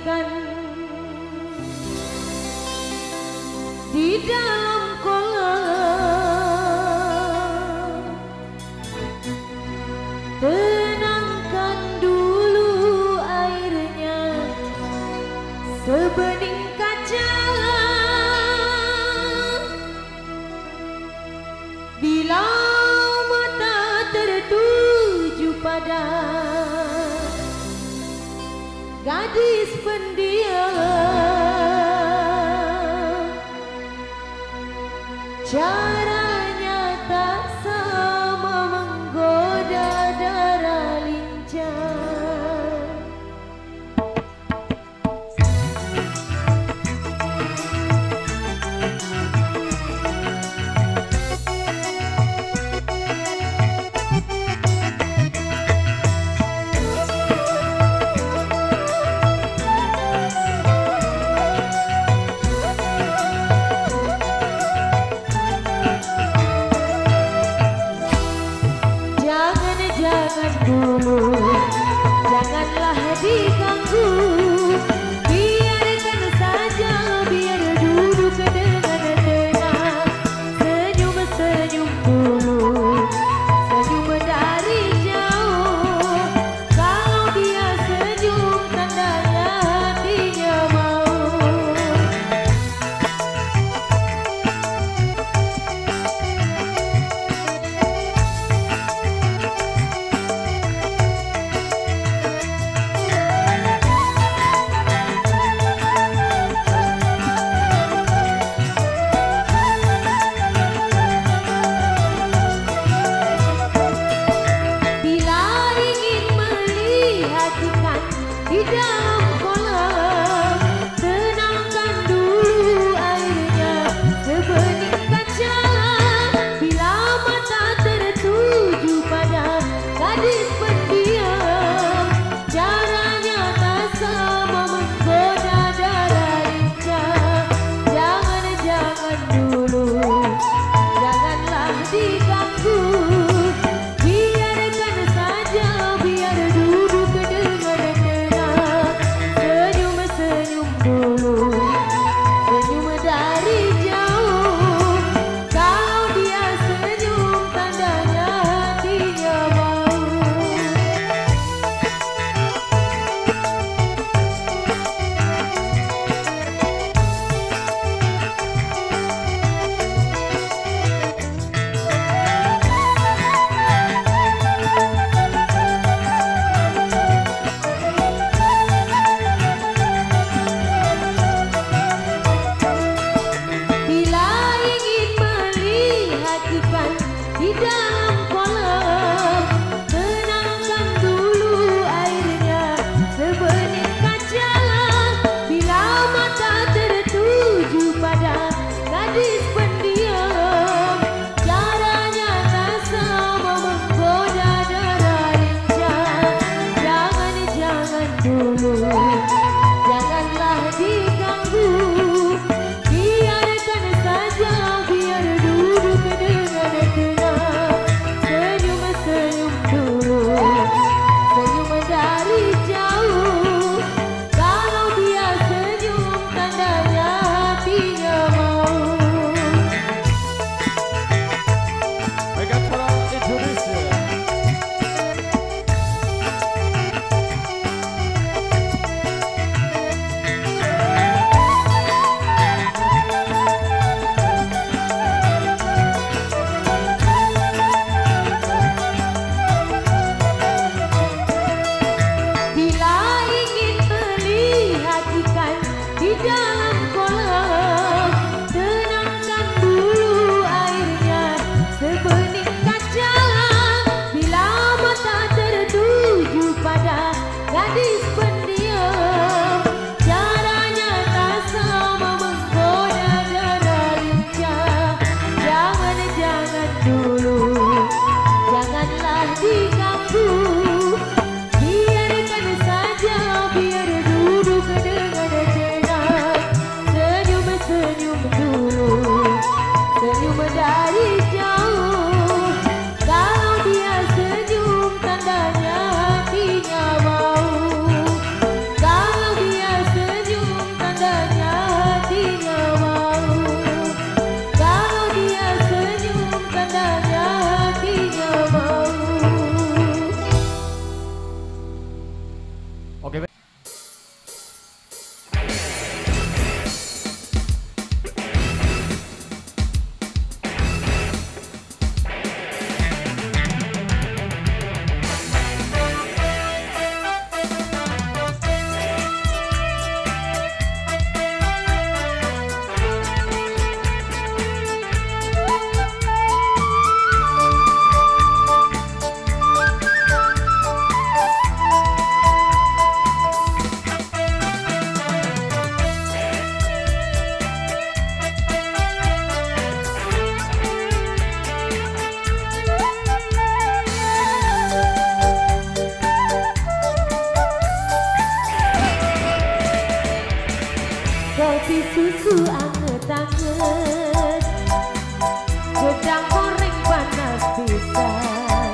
ikan di dalam kolam. Tenangkan dulu airnya sebening kaca. Bila mata tertuju pada gadis pendiam, caranya tak sama menggoda darah lincah. Jangan dulu, janganlah diganggu, biarkan saja, biar duduk dengan tenang. Senyum-senyum dulu, senyum dari jauh. Kalau dia senyum, tandanya hatinya mau. Di dalam kolam, tenangkan dulu airnya sebening kaca. Bila mata tertuju pada gadis pendiam, caranya tak sama menggoda darah lincah. Jangan dulu, janganlah diganggu, biarkan saja, biar duduk dengan senyum dulu, senyum dari jauh. Kalau dia senyum, tandanya hatinya mau. Di dalam kolam, tenangkan dulu airnya sebening kaca. Bila mata tertuju pada gadis pendiam, caranya tak sama menggoda darah lincah. Jangan dulu, janganlah diganggu, biarkan saja, biar duduk dengan tenang. Senyum dulu, senyum dari jauh. Kalau dia senyum, tandanya hatinya mau. Megapura Indonesia. Di dalam kolam, tenangkan dulu airnya sebening kaca. Bila mata tertuju pada gadis pendiam, caranya tak sama menggoda darah lincah. Jangan dulu, janganlah diganggu, biarkan saja, biar duduk dengan tenang. Kopi susu anget-anget, gedang goreng panas pisan.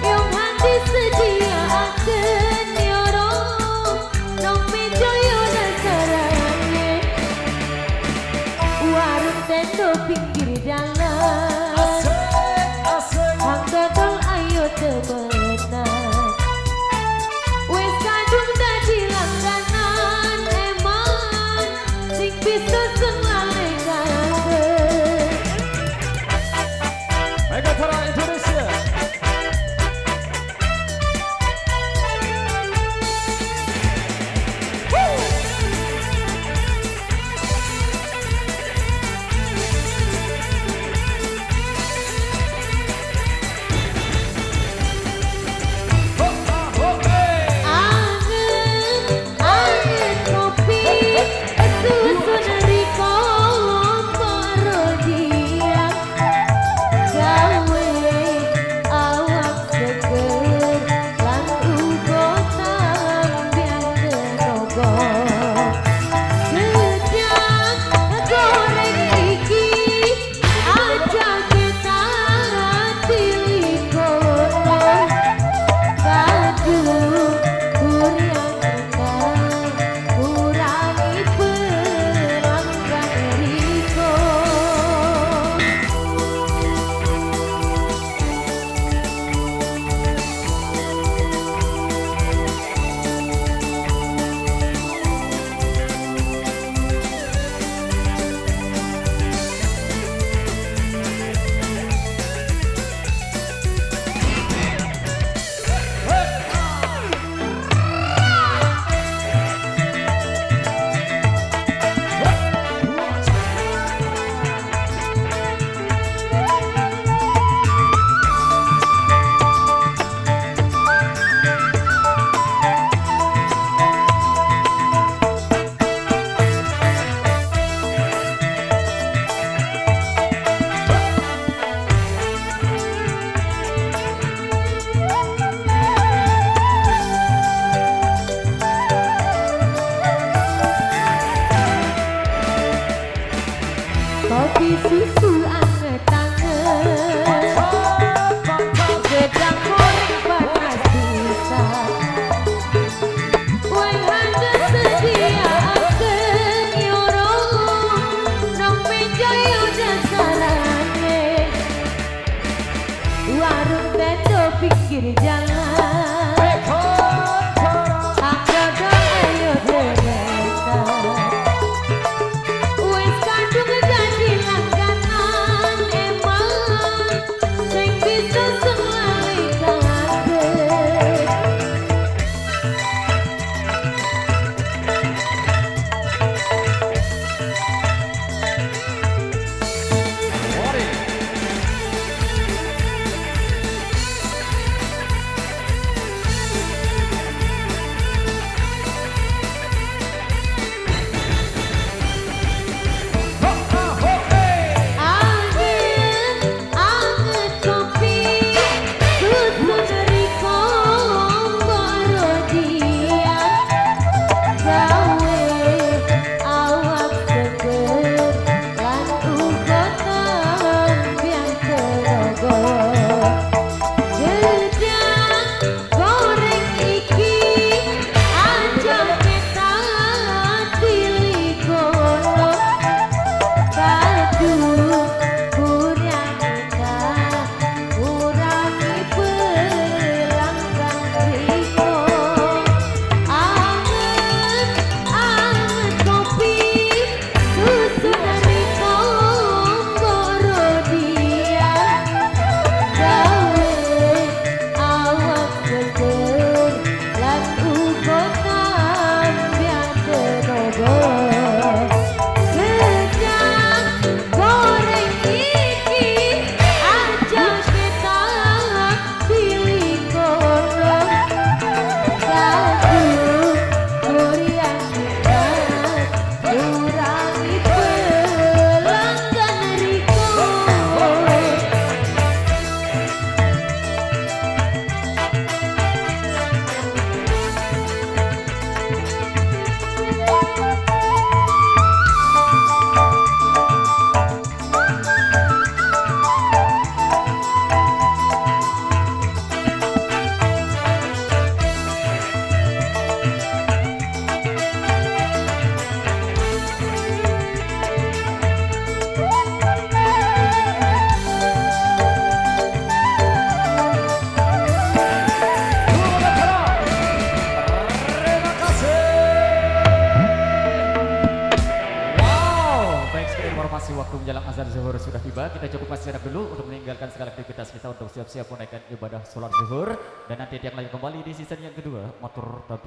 Yung hati sediaakeun nyorong, nong meja yo dasarane. Warung tendo pinggir jalan, hang dodol ayo temenan. Wes kadung dadi langganan eman, sing bisa sengalekakeun. Megatara Indonesia. Anget kopi, susu neriko parodian, gawe awak seger lan uga tambian tenaga. Gedang goreng iki aja kita tilikono. Kadung kurang tenang, kurangi pelanggan riko. Kopi susu anget-anget, gedang goreng panas pisan. Wong handeng sediaakeun nyorong, nong meja yo dasarane. Warung tenda pinggir jalan, hang dodol ayo temenan. Wes kadung dadi langganan eman, sing bisa sengalekakeun. Anget kopi, susu neriko parodian, gawe awak seger lan uga tambian tenaga. Gedang goreng iki aja kita tilikono. Kadung kurang tenang, kurangi pelanggan riko. Anget Baik, sekali informasi waktu menjelang azan zuhur sudah tiba. Kita cukup sejenak dulu untuk meninggalkan segala aktivitas kita untuk siap-siap menaikkan ibadah sholat zuhur. Dan nanti tiang lagi kembali di season yang kedua, motor tapi